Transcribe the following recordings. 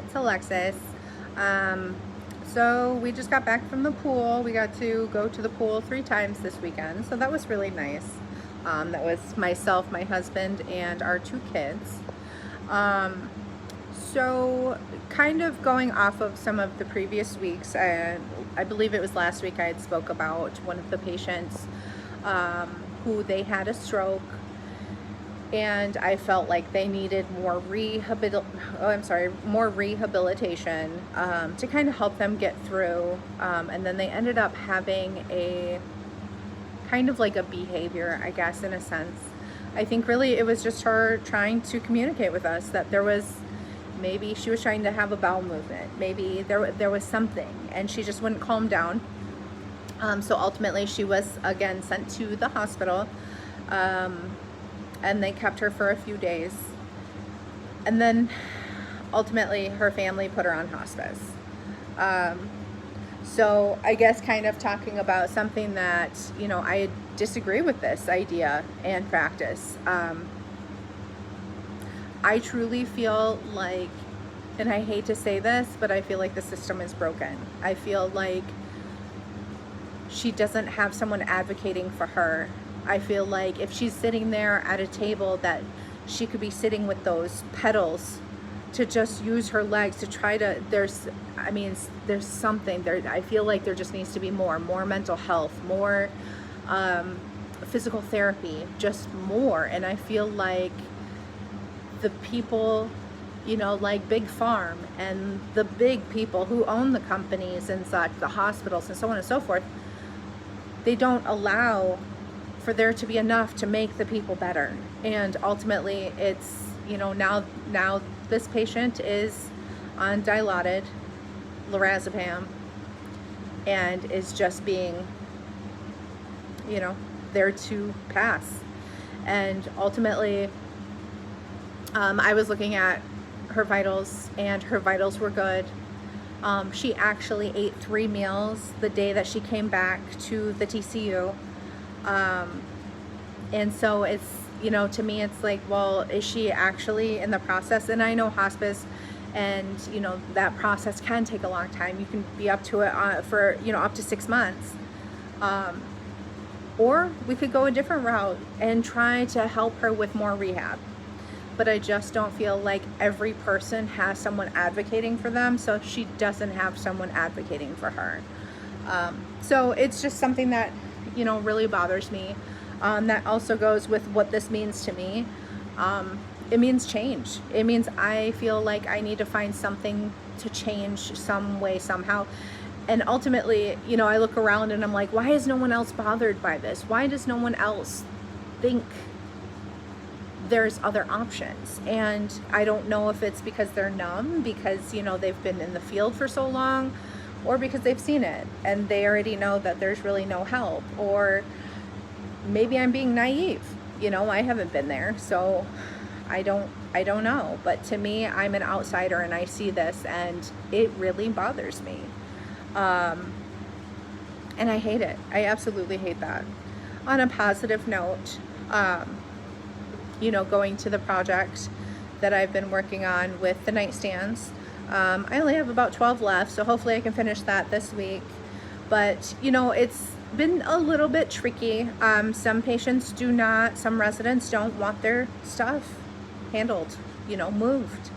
it's Alexis. Um, so we just got back from the pool. We got to go to the pool 3 times this weekend, so that was really nice. That was myself, my husband, and our 2 kids. Um, so kind of going off of some of the previous weeks, I believe it was last week I had spoke about one of the patients who they had a stroke, and I felt like they needed more rehabilitation to kind of help them get through. And then they ended up having a kind of like a behavior, I guess, in a sense. I think really it was just her trying to communicate with us that maybe she was trying to have a bowel movement. Maybe there was something, and she just wouldn't calm down. So ultimately she was again sent to the hospital. And they kept her for a few days. And then ultimately her family put her on hospice. So I guess kind of talking about something that, I disagree with this idea and practice. I truly feel like, and I hate to say this, but I feel like the system is broken. I feel like she doesn't have someone advocating for her. I feel like if she's sitting there at a table, that she could be sitting with those pedals to just use her legs to try to, there's something there. I feel like there just needs to be more mental health, more physical therapy, just more. And I feel like the people, like Big Farm and the big people who own the companies and such, the hospitals and so on and so forth, they don't allow for there to be enough to make the people better. And ultimately it's, now this patient is on dilaudid lorazepam and is just being, there to pass. And ultimately, I was looking at her vitals, and her vitals were good. She actually ate 3 meals the day that she came back to the TCU. And so it's, to me, it's like, well, is she actually in the process? And I know hospice and, that process can take a long time. You can be up to it for, up to 6 months. Or we could go a different route and try to help her with more rehab. But I just don't feel like every person has someone advocating for them, so she doesn't have someone advocating for her. So it's just something that, really bothers me. That also goes with what this means to me. It means change. It means I feel like I need to find something to change some way, somehow. And ultimately, I look around and I'm like, why is no one else bothered by this? Why does no one else think there's other options? And I don't know if it's because they're numb, because, they've been in the field for so long, or because they've seen it and they already know that there's really no help. Or maybe I'm being naive. I haven't been there, so I don't know. But to me, I'm an outsider and I see this and it really bothers me. And I hate it. I absolutely hate that. On a positive note, going to the project that I've been working on with the nightstands. I only have about 12 left, so hopefully I can finish that this week. But, it's been a little bit tricky. Some residents don't want their stuff handled, moved.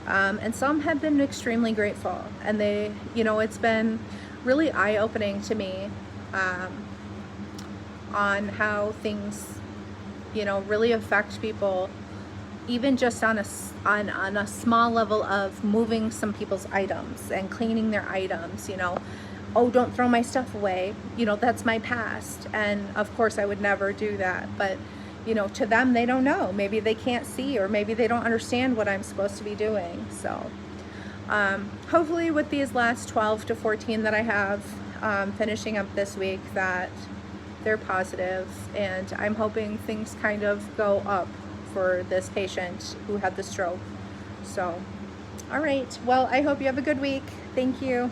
And some have been extremely grateful. And they, it's been really eye-opening to me on how things, really affect people, even just on a small level of moving some people's items and cleaning their items. Oh, don't throw my stuff away, that's my past. And of course I would never do that, but to them, they don't know. Maybe they can't see, or maybe they don't understand what I'm supposed to be doing. So hopefully with these last 12 to 14 that I have finishing up this week, that they're positive, and I'm hoping things kind of go up for this patient who had the stroke. So, all right. Well, I hope you have a good week. Thank you.